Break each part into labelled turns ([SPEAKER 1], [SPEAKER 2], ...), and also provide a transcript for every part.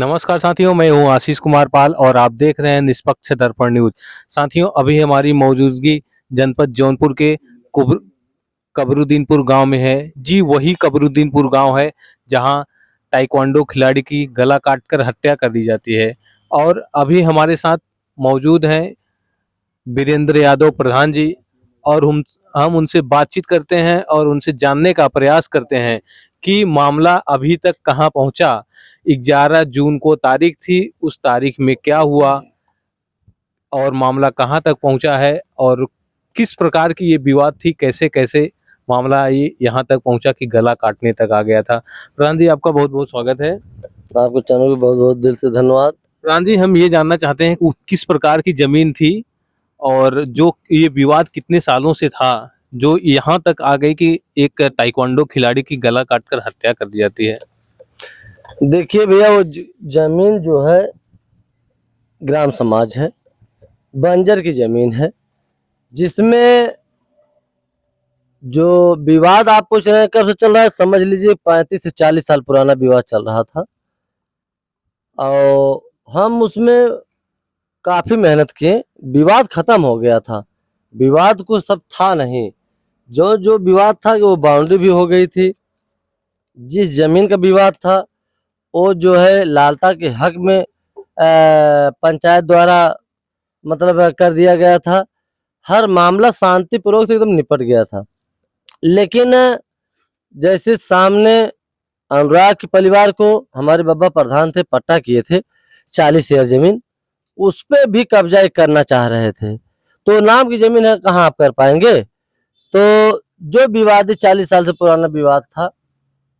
[SPEAKER 1] नमस्कार साथियों, मैं हूं आशीष कुमार पाल और आप देख रहे हैं निष्पक्ष दर्पण न्यूज। साथियों, अभी हमारी मौजूदगी जनपद जौनपुर के कुब्र कबरुद्दीनपुर गांव में है। जी, वही कबरुद्दीनपुर गांव है जहां ताइक्वांडो खिलाड़ी की गला काटकर हत्या कर दी जाती है। और अभी हमारे साथ मौजूद हैं वीरेंद्र यादव प्रधान जी। और हम उनसे बातचीत करते हैं और उनसे जानने का प्रयास करते हैं कि मामला अभी तक कहां पहुंचा। 11 जून को तारीख थी, उस तारीख में क्या हुआ और मामला कहां तक पहुंचा है और किस प्रकार की ये विवाद थी, कैसे कैसे मामला ये यहाँ तक पहुंचा कि गला काटने तक आ गया था। प्रधान जी, आपका बहुत बहुत स्वागत है।
[SPEAKER 2] आपको चैनल को बहुत बहुत दिल से धन्यवाद।
[SPEAKER 1] प्रधान जी, हम ये जानना चाहते हैं कि किस प्रकार की जमीन थी और जो ये विवाद कितने सालों से था जो यहाँ तक आ गई कि एक ताइक्वांडो खिलाड़ी की गला काटकर हत्या कर दी जाती है।
[SPEAKER 2] देखिए भैया, वो जमीन जो है ग्राम समाज है, बंजर की जमीन है, जिसमें जो विवाद आप पूछ रहे हैं कब से चल रहा है, समझ लीजिए 35 से 40 साल पुराना विवाद चल रहा था। और हम उसमें काफी मेहनत किए, विवाद खत्म हो गया था। विवाद को सब था नहीं, जो जो विवाद था वो बाउंड्री भी हो गई थी। जिस जमीन का विवाद था वो जो है लालता के हक में पंचायत द्वारा मतलब कर दिया गया था। हर मामला शांतिपूर्वक से एकदम निपट गया था। लेकिन जैसे सामने अनुराग के परिवार को हमारे बाबा प्रधान थे, पट्टा किए थे 40 एकड़ जमीन, उस पे भी कब्जा करना चाह रहे थे। तो नाम की जमीन है, कहाँ आप कर पाएंगे। तो जो विवादित 40 साल से पुराना विवाद था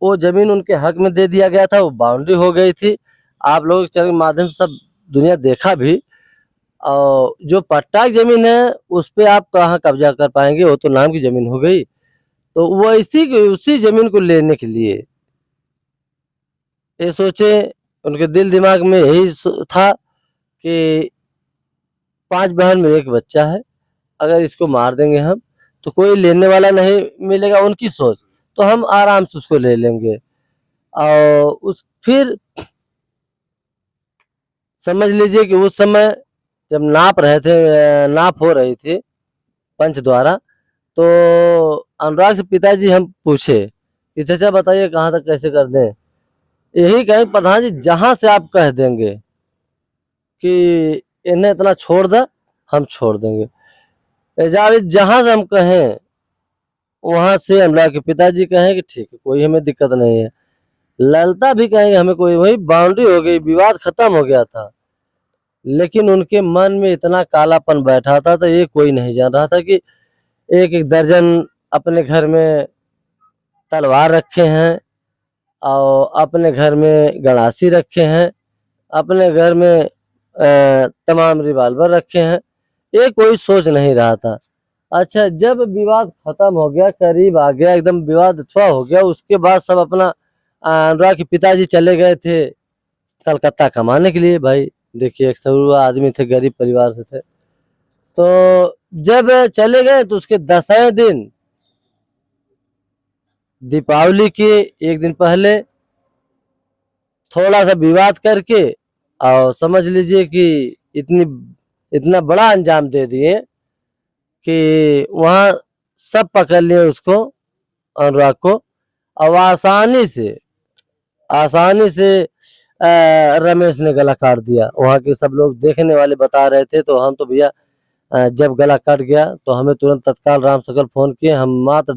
[SPEAKER 2] वो जमीन उनके हक में दे दिया गया था। वो बाउंड्री हो गई थी। आप लोगों के चैनल के माध्यम से सब दुनिया देखा भी। और जो पट्टा की जमीन है उस पे आप कहाँ कब्जा कर पाएंगे, वो तो नाम की जमीन हो गई। तो वो उसी जमीन को लेने के लिए ये सोचे, उनके दिल दिमाग में यही था कि 5 बहन में एक बच्चा है, अगर इसको मार देंगे हम तो कोई लेने वाला नहीं मिलेगा। उनकी सोच, तो हम आराम से उसको ले लेंगे। और उस फिर समझ लीजिए कि उस समय जब नाप रहे थे, नाप हो रही थी पंच द्वारा, तो अनुराग से पिताजी हम पूछे कि चाचा बताइए कहाँ तक कैसे कर दें। यही कहें प्रधान जी, जहाँ से आप कह देंगे कि इन्हें इतना छोड़ दे, हम छोड़ देंगे। जहाँ से हम कहें वहां से अनुराग के पिताजी कहें कि ठीक है, कोई हमें दिक्कत नहीं है। ललता भी कहेंगे हमें कोई, वही बाउंड्री हो गई, विवाद खत्म हो गया था। लेकिन उनके मन में इतना कालापन बैठा था तो ये कोई नहीं जान रहा था कि एक एक दर्जन अपने घर में तलवार रखे हैं और अपने घर में गणासी रखे हैं, अपने घर में तमाम रिवाल्वर रखे हैं। ये कोई सोच नहीं रहा था। अच्छा, जब विवाद खत्म हो गया, करीब आ गया, एकदम विवाद अथवा हो गया, उसके बाद सब अपना अनुराग के पिताजी चले गए थे कलकत्ता कमाने के लिए। भाई देखिए, एक सरुआ आदमी थे, गरीब परिवार से थे। तो जब चले गए तो उसके 10वें दिन, दीपावली के एक दिन पहले, थोड़ा सा विवाद करके और समझ लीजिए कि इतना बड़ा अंजाम दे दिए कि वहाँ सब पकड़ लिए उसको, अनुराग को। और आसानी से रमेश ने गला काट दिया। वहाँ के सब लोग देखने वाले बता रहे थे। तो हम तो भैया जब गला कट गया तो हमें तुरंत तत्काल राम सकल फोन किए। हम मात्र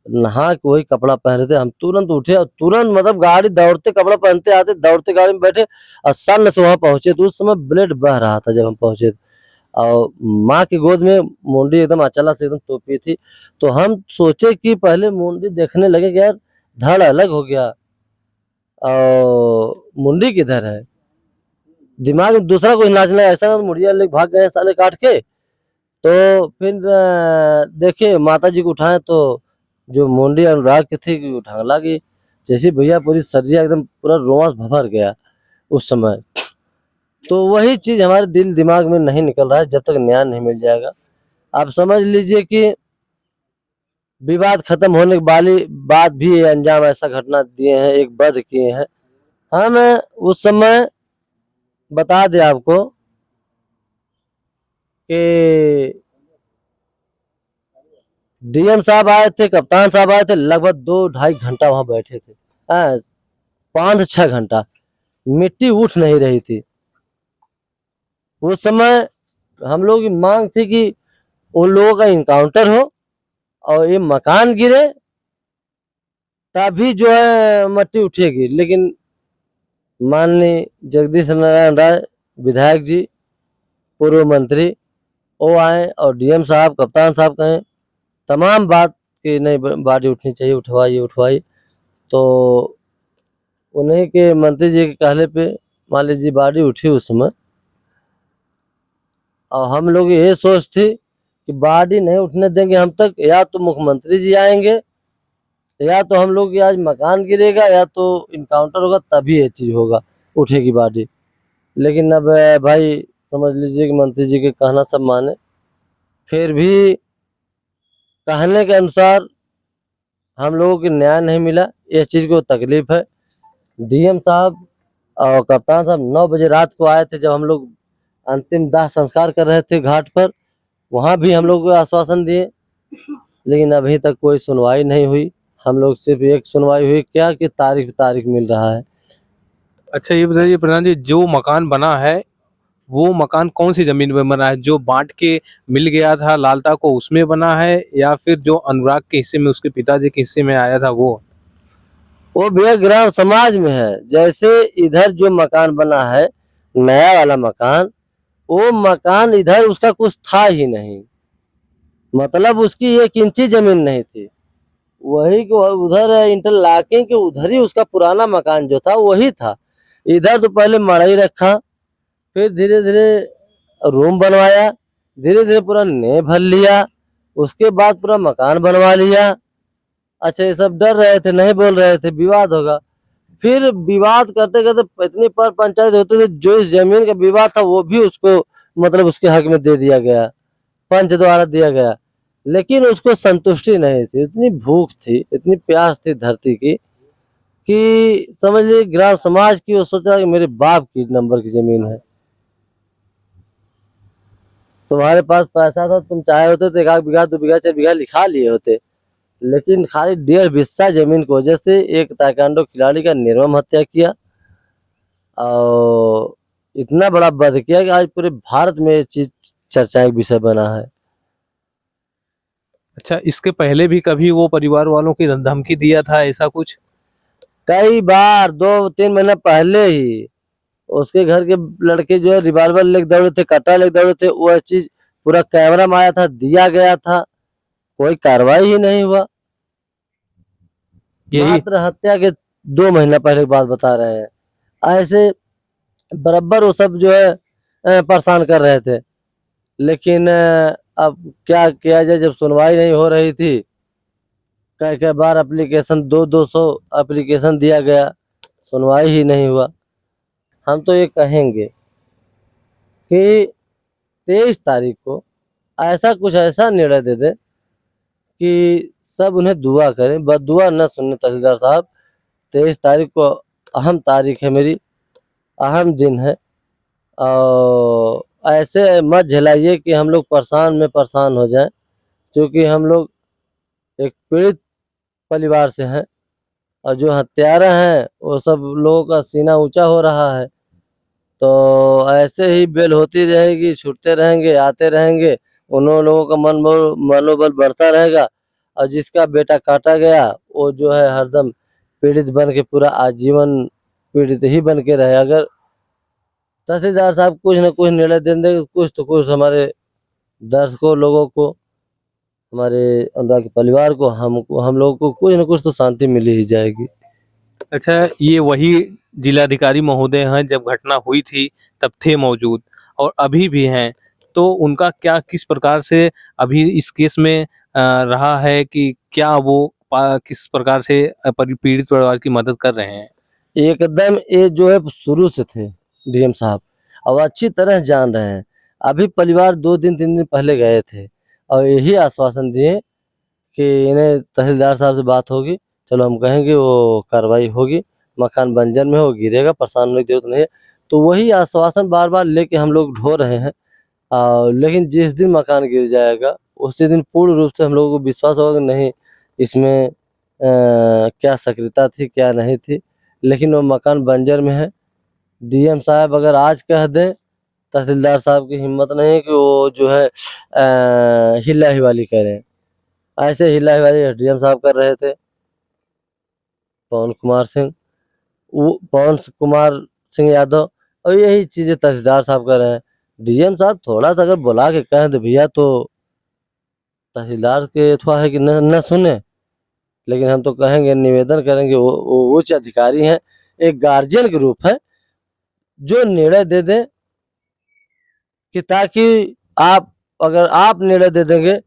[SPEAKER 2] नहा के वही कपड़ा पहने थे, हम तुरंत उठे और तुरंत मतलब गाड़ी दौड़ते, कपड़ा पहनते आते दौड़ते गाड़ी में बैठे और सन से वहां पहुंचे। तो उस समय ब्लड बह रहा था जब हम पहुंचे। और माँ की गोद में मुंडी एकदम अचला से एकदम तोपी थी। तो हम सोचे कि पहले मुंडी देखने लगे कि यार धड़ अलग हो गया और मुंडी किधर है। दिमाग में दूसरा कुछ नाचना, ऐसा मुड़िया लेके भाग गए साले काट के। तो फिर देखे माता जी को उठाए तो जो मुंडी अनुराग की थी वो ढांगला गई। जैसे भैया पूरी सरिया एकदम पूरा रोमांस भभर गया उस समय। तो वही चीज हमारे दिल दिमाग में नहीं निकल रहा है जब तक न्याय नहीं मिल जाएगा। आप समझ लीजिए कि विवाद खत्म होने के बाद भी ये अंजाम ऐसा घटना दिए हैं, एक वध किए हैं। हम उस समय बता दें आपको कि डीएम साहब आए थे, कप्तान साहब आए थे, लगभग 2-2.5 घंटा वहां बैठे थे। 5 से 6 घंटा मिट्टी उठ नहीं रही थी। उस समय हम लोग की मांग थी कि उन लोगों का इनकाउंटर हो और ये मकान गिरे, तभी जो है मट्टी उठेगी। लेकिन माननीय जगदीश नारायण राय विधायक जी, पूर्व मंत्री, वो आए और डीएम साहब, कप्तान साहब कहें तमाम बात कि नहीं बाड़ी उठनी चाहिए, उठवाइए उठवाइए। तो उन्हीं के मंत्री जी के कहले पे मान लीजिए बाड़ी उठी उस समय। और हम लोग ये सोच थी कि बाड़ी नहीं उठने देंगे हम तक, या तो मुख्यमंत्री जी आएंगे, या तो हम लोग की आज मकान गिरेगा, या तो इनकाउंटर होगा, तभी ये चीज होगा, उठेगी बाड़ी। लेकिन अब भाई समझ लीजिए कि मंत्री जी के कहना सब माने, फिर भी कहने के अनुसार हम लोगों को न्याय नहीं मिला। इस चीज को तकलीफ है। डीएम साहब और कप्तान साहब 9 बजे रात को आए थे, जब हम लोग अंतिम दाह संस्कार कर रहे थे घाट पर, वहां भी हम लोग को आश्वासन दिए, लेकिन अभी तक कोई सुनवाई नहीं हुई। हम लोग सिर्फ एक सुनवाई हुई क्या कि तारीख तारीख मिल रहा है।
[SPEAKER 1] अच्छा ये बताइए प्रधान जी, जो मकान बना है वो मकान कौन सी जमीन में बना है? जो बांट के मिल गया था लालता को उसमें बना है, या फिर जो अनुराग के हिस्से में, उसके पिताजी के हिस्से में आया था वो?
[SPEAKER 2] वो भी ग्राम समाज में है। जैसे इधर जो मकान बना है, नया वाला मकान, वो मकान इधर उसका कुछ था ही नहीं, मतलब उसकी 1 इंची जमीन नहीं थी। वही को उधर इंटरलॉकिंग के उधर ही उसका पुराना मकान जो था वही था। इधर तो पहले मड़ई रखा, फिर धीरे धीरे रूम बनवाया, धीरे धीरे पूरा ने भर लिया, उसके बाद पूरा मकान बनवा लिया। अच्छा, ये सब डर रहे थे, नहीं बोल रहे थे विवाद होगा। फिर विवाद करते करते इतनी पर पंचायत होते थे, जो इस जमीन का विवाद था वो भी उसको मतलब उसके हक में दे दिया गया, पंच द्वारा दिया गया। लेकिन उसको संतुष्टि नहीं थी, इतनी भूख थी, इतनी प्यास थी धरती की, कि समझ लीजिए ग्राम समाज की वो सोचा कि मेरे बाप की नंबर की जमीन है, तुम्हारे पास पैसा था, तुम चाहे होते तो 1 बीघा 2 बीघा 4 बीघा लिखा लिए होते। लेकिन खाली 1.5 हिस्सा जमीन की वजह से एक ताइक्वांडो खिलाड़ी का निर्मम हत्या किया, और इतना बड़ा वध किया कि आज पूरे भारत में ये चीज चर्चा का विषय बना है।
[SPEAKER 1] अच्छा, इसके पहले भी कभी वो परिवार वालों की धमकी दिया था ऐसा कुछ?
[SPEAKER 2] कई बार 2-3 महीना पहले ही उसके घर के लड़के जो है रिवॉल्वर लेके दौड़े थे, कट्टा लेके दौड़े थे, वह चीज पूरा कैमरा में आया था, दिया गया था, कोई कार्रवाई ही नहीं हुआ।
[SPEAKER 1] यही
[SPEAKER 2] मात्र हत्या के 2 महीना पहले की बात बता रहे हैं। ऐसे बराबर वो सब जो है परेशान कर रहे थे। लेकिन अब क्या किया जाए, जब सुनवाई नहीं हो रही थी, कई कई बार एप्लीकेशन 200 एप्लीकेशन दिया गया, सुनवाई ही नहीं हुआ। हम तो ये कहेंगे कि 23 तारीख को ऐसा कुछ ऐसा निर्णय दे दे कि सब उन्हें दुआ करें, बस दुआ न सुनने तहसीलदार साहब। 23 तारीख को अहम तारीख है मेरी, अहम दिन है, और ऐसे मत झेलाइए कि हम लोग परेशान में परेशान हो जाएं, क्योंकि हम लोग एक पीड़ित परिवार से हैं, और जो हत्यारा हैं वो सब लोगों का सीना ऊंचा हो रहा है। तो ऐसे ही बेल होती रहेगी, छूटते रहेंगे, आते रहेंगे, उन लोगों का मनोबल बढ़ता रहेगा, और जिसका बेटा काटा गया वो जो है हरदम पीड़ित बन के पूरा आजीवन पीड़ित ही बन के रहे। अगर तहसीलदार साहब कुछ न कुछ निर्णय दे देंगे, कुछ तो कुछ हमारे दर्शकों लोगों को, हमारे अनुराग के परिवार को, हम लोगों को कुछ न कुछ तो शांति मिल ही जाएगी।
[SPEAKER 1] अच्छा, ये वही जिलाधिकारी महोदय हैं जब घटना हुई थी तब थे मौजूद और अभी भी हैं, तो उनका क्या किस प्रकार से अभी इस केस में रहा है कि क्या वो किस प्रकार से पीड़ित परिवार की मदद कर रहे हैं?
[SPEAKER 2] एकदम ये जो है शुरू से थे डीएम साहब, और अच्छी तरह जान रहे हैं। अभी परिवार 2 दिन 3 दिन पहले गए थे और यही आश्वासन दिए कि इन्हें तहसीलदार साहब से बात होगी, चलो हम कहेंगे वो कार्रवाई होगी, मकान बंजर में हो गिरेगा, परेशान होने की जरूरत नहीं है। तो वही आश्वासन बार बार लेके हम लोग ढो रहे हैं। लेकिन जिस दिन मकान गिर जाएगा उसी दिन पूर्ण रूप से हम लोगों को विश्वास होगा कि नहीं, इसमें क्या सक्रियता थी क्या नहीं थी, लेकिन वो मकान बंजर में है। डीएम साहब अगर आज कह दें, तहसीलदार साहब की हिम्मत नहीं है कि वो जो है हिला हिवाली करें। ऐसे हिला हिवाली डीएम साहब कर रहे थे, पवन कुमार सिंह, वो पवन कुमार सिंह यादव, और यही चीजें तहसीलदार साहब कर रहे हैं। डीएम साहब थोड़ा सा अगर बुला के कहें तो भैया, तो तहसीलदार के थोड़ा है कि न सुने, लेकिन हम तो कहेंगे, निवेदन करेंगे, वो उच्च अधिकारी हैं, एक गार्जियन के रूप है, जो निर्णय दे दें कि ताकि आप, अगर आप निर्णय दे देंगे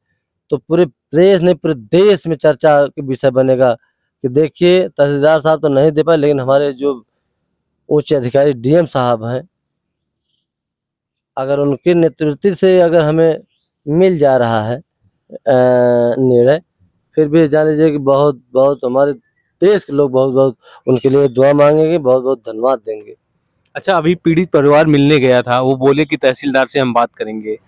[SPEAKER 2] तो पूरे प्रेस नहीं पूरे देश में चर्चा के विषय बनेगा कि देखिए तहसीलदार साहब तो नहीं दे पाए, लेकिन हमारे जो उच्च अधिकारी डीएम साहब हैं, अगर उनके नेतृत्व से अगर हमें मिल जा रहा है निर्णय, फिर भी जान लीजिए कि बहुत बहुत हमारे देश के लोग बहुत बहुत उनके लिए दुआ मांगेंगे, बहुत बहुत धन्यवाद देंगे।
[SPEAKER 1] अच्छा, अभी पीड़ित परिवार मिलने गया था, वो बोले कि तहसीलदार से हम बात करेंगे,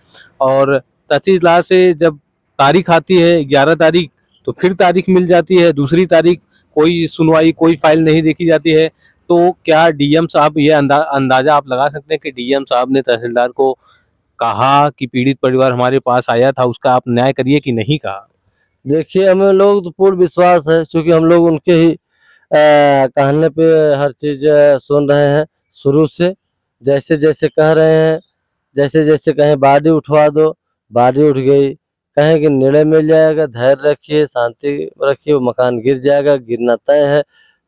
[SPEAKER 1] और तहसीलदार से जब तारीख आती है 11 तारीख, तो फिर तारीख मिल जाती है दूसरी तारीख, कोई सुनवाई कोई फाइल नहीं देखी जाती है। तो क्या डीएम साहब, ये अंदाजा आप लगा सकते हैं कि डीएम साहब ने तहसीलदार को कहा कि पीड़ित परिवार हमारे पास आया था, उसका आप न्याय करिए, कि नहीं कहा?
[SPEAKER 2] देखिए हमें लोग तो पूर्ण विश्वास है, क्योंकि हम लोग उनके ही कहने पे हर चीज सुन रहे हैं शुरू से। जैसे जैसे कह रहे हैं, जैसे जैसे कहें बाडी उठवा दो, बाडी उठ गई, कहें कि निर्णय मिल जाएगा, धैर्य रखिए, शांति रखिए, वो मकान गिर जाएगा, गिरना तय है,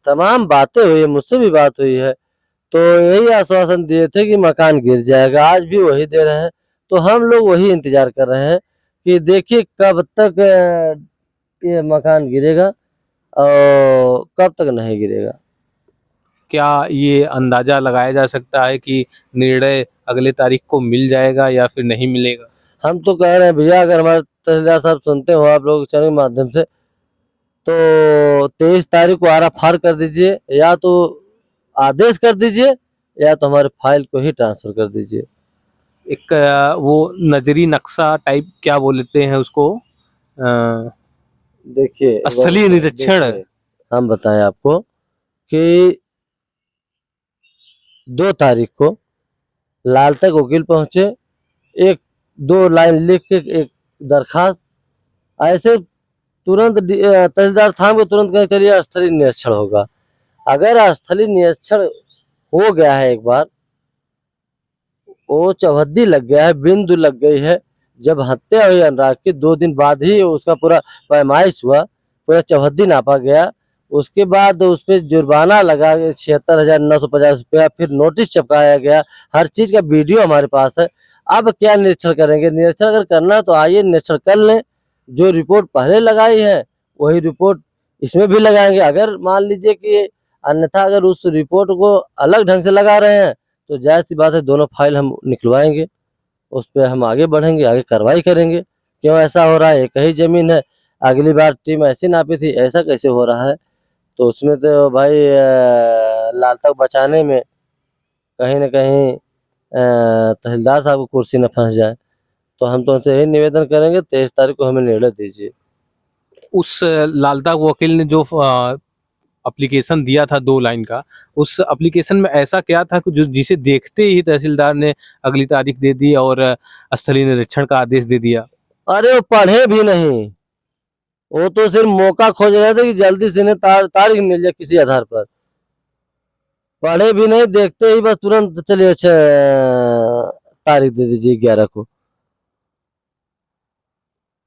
[SPEAKER 2] तमाम बातें हुई है, मुझसे भी बात हुई है, तो यही आश्वासन दिए थे कि मकान गिर जाएगा, आज भी वही दे रहे हैं। तो हम लोग वही इंतजार कर रहे हैं कि देखिए कब तक ये मकान गिरेगा और कब तक नहीं गिरेगा।
[SPEAKER 1] क्या ये अंदाजा लगाया जा सकता है कि निर्णय अगले तारीख को मिल जाएगा या फिर नहीं मिलेगा?
[SPEAKER 2] हम तो कह रहे हैं भैया, अगर हमारे तहसीलदार साहब सुनते हो आप लोग चैनल के माध्यम से, तो 23 तारीख को आरा फार कर दीजिए, या तो आदेश कर दीजिए, या तो हमारे फाइल को ही ट्रांसफर कर दीजिए।
[SPEAKER 1] एक वो नजरी नक्शा टाइप क्या बोलते हैं उसको,
[SPEAKER 2] देखिए
[SPEAKER 1] स्थलीय निरीक्षण।
[SPEAKER 2] देखिए, हम बताएं आपको कि 2 तारीख को लाल तक वकील पहुंचे, एक 2 लाइन लिख के एक दरखास्त, ऐसे तुरंत तहसीलदार थाम के तुरंत कहें चलिए स्थलीय निरीक्षण होगा। अगर स्थलीय निरीक्षण हो गया है एक बार, वो चौहद्दी लग गया है, बिंदु लग गई है, जब हत्या हुई अनुराग की 2 दिन बाद ही उसका पूरा पैमाइश हुआ, पूरा चौहद्दी नापा गया, उसके बाद उस पर जुर्माना लगा 76,950 रुपया, फिर नोटिस चिपकाया गया, हर चीज का वीडियो हमारे पास है। अब क्या निरीक्षण करेंगे? निरीक्षण अगर करना है तो आइए निरीक्षण कर लें, जो रिपोर्ट पहले लगाई है वही रिपोर्ट इसमें भी लगाएंगे। अगर मान लीजिए कि अन्यथा अगर उस रिपोर्ट को अलग ढंग से लगा रहे हैं, तो जाहिर सी बात है दोनों फाइल हम निकलवाएंगे, उस पे हम आगे बढ़ेंगे, आगे कार्रवाई करेंगे। क्यों ऐसा हो रहा है? एक ही जमीन है, अगली बार टीम ऐसी नापी थी, ऐसा कैसे हो रहा है? तो उसमें तो भाई लाल तक बचाने में कहीं न कहीं तहसीलदार साहब को कुर्सी न फंस जाए। तो हम तो उनसे यही निवेदन करेंगे, 23 तारीख को हमें निर्णय दीजिए।
[SPEAKER 1] उस लालदाग वकील ने जो एप्लीकेशन दिया था 2 लाइन का, उस एप्लीकेशन में ऐसा क्या था कि जो जिसे देखते ही तहसीलदार ने अगली तारीख दे दी और स्थलीय निरीक्षण का आदेश दे दिया?
[SPEAKER 2] अरे वो पढ़े भी नहीं, वो तो सिर्फ मौका खोज रहे थे कि जल्दी से इन्हें तारीख मिल जाए किसी आधार पर। पढ़े भी नहीं, देखते ही बस तुरंत चलिए अच्छा तारीख दे दीजिए 11 को।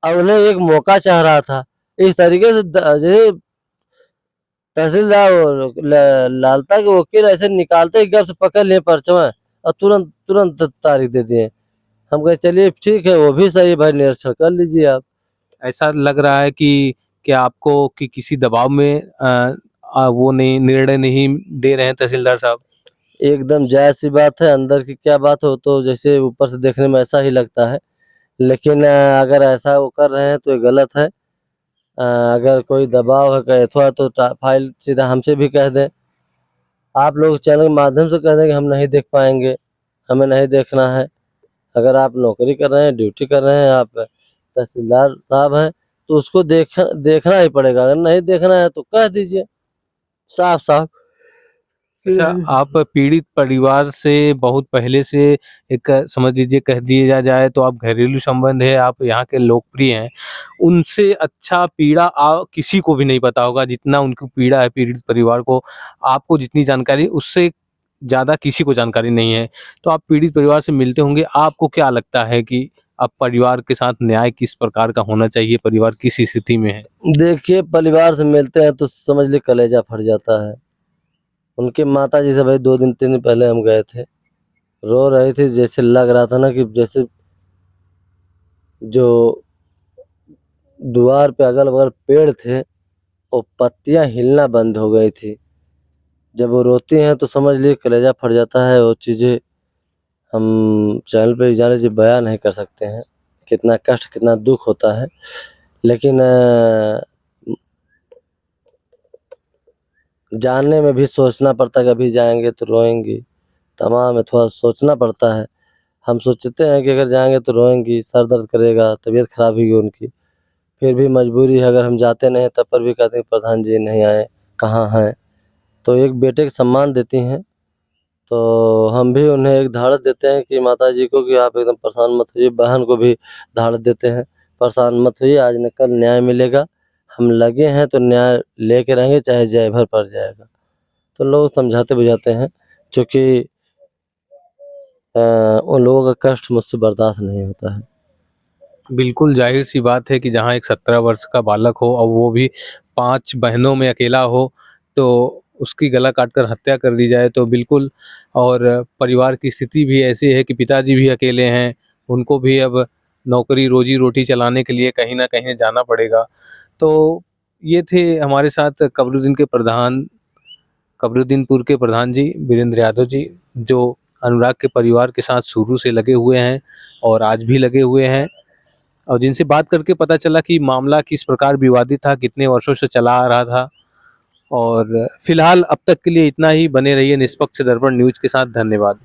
[SPEAKER 2] अब उन्हें एक मौका चाह रहा था, इस तरीके से जैसे तहसीलदार और लालता के वकील ऐसे निकालते ही गप से पकड़ लिए परचमा, और तुरंत तुरंत तारीख दे दिए। हम कहे चलिए ठीक है, वो भी सही भाई, निरीक्षण कर लीजिए आप।
[SPEAKER 1] ऐसा लग रहा है कि क्या आपको कि किसी दबाव में वो नहीं, निर्णय नहीं दे रहे हैं तहसीलदार साहब?
[SPEAKER 2] एकदम जायज़ सी बात है, अंदर की क्या बात हो तो जैसे ऊपर से देखने में ऐसा ही लगता है, लेकिन अगर ऐसा वो कर रहे हैं तो ये गलत है। अगर कोई दबाव है कहे थोड़ा तो फाइल सीधा हमसे भी कह दें, आप लोग चैनल के माध्यम से कह दें कि हम नहीं देख पाएंगे, हमें नहीं देखना है। अगर आप नौकरी कर रहे हैं, ड्यूटी कर रहे हैं, आप तहसीलदार साहब हैं, तो उसको देखना ही पड़ेगा। अगर नहीं देखना है तो कह दीजिए साफ साफ।
[SPEAKER 1] अच्छा, आप पीड़ित परिवार से बहुत पहले से एक समझ लीजिए कह दिया जाए तो आप घरेलू संबंध है, आप यहाँ के लोकप्रिय हैं। उनसे अच्छा पीड़ा किसी को भी नहीं पता होगा जितना उनकी पीड़ा है पीड़ित परिवार को। आपको जितनी जानकारी उससे ज़्यादा किसी को जानकारी नहीं है। तो आप पीड़ित परिवार से मिलते होंगे, आपको क्या लगता है कि अब परिवार के साथ न्याय किस प्रकार का होना चाहिए? परिवार किस स्थिति में है?
[SPEAKER 2] देखिए, परिवार से मिलते हैं तो समझ लीजिए कलेजा फट जाता है। उनके माताजी से भाई 2 दिन 3 दिन पहले हम गए थे, रो रही थी, जैसे लग रहा था ना कि जैसे जो द्वार पे अगल-बगल पेड़ थे, वो पत्तियाँ हिलना बंद हो गई थी। जब वो रोती हैं तो समझ लीजिए कलेजा फट जाता है। वो चीज़ें हम चैनल पे जान लीजिए बयान नहीं कर सकते हैं, कितना कष्ट, कितना दुःख होता है। लेकिन जाने में भी सोचना पड़ता है कि अभी जाएँगे तो रोएँगी, तमाम है, थोड़ा सोचना पड़ता है। हम सोचते हैं कि अगर जाएँगे तो रोएँगी, सर दर्द करेगा, तबीयत खराब होगी उनकी। फिर भी मजबूरी है, अगर हम जाते नहीं हैं तब पर भी कहते हैं प्रधान जी नहीं आए, कहाँ हैं? तो एक बेटे को सम्मान देती हैं, तो हम भी उन्हें एक धाड़स देते हैं कि माताजी को कि आप एकदम परेशान मत होइए, बहन को भी धाड़स देते हैं, परेशान मत होइए, आज न कल न्याय मिलेगा। हम लगे हैं तो न्याय लेके रहेंगे, चाहे जय भर पड़ जाएगा। तो लोग समझाते-बुझाते हैं, चूँकि उन लोगों का कष्ट मुझसे बर्दाश्त नहीं होता है।
[SPEAKER 1] बिल्कुल ज़ाहिर-सी बात है कि जहाँ एक 17 वर्ष का बालक हो और वो भी 5 बहनों में अकेला हो, तो उसकी गला काटकर हत्या कर दी जाए तो बिल्कुल। और परिवार की स्थिति भी ऐसी है कि पिताजी भी अकेले हैं, उनको भी अब नौकरी रोज़ी-रोटी चलाने के लिए कहीं न कहीं जाना पड़ेगा। तो ये थे हमारे साथ कबरुद्दीनपुर के प्रधान जी वीरेंद्र यादव जी, जो अनुराग के परिवार के साथ शुरू से लगे हुए हैं और आज भी लगे हुए हैं। और जिनसे बात करके पता चला कि मामला किस प्रकार विवादित था, कितने वर्षों से चला आ रहा था। और फिलहाल अब तक के लिए इतना ही। बने रहिए निष्पक्ष दर्पण न्यूज़ के साथ। धन्यवाद।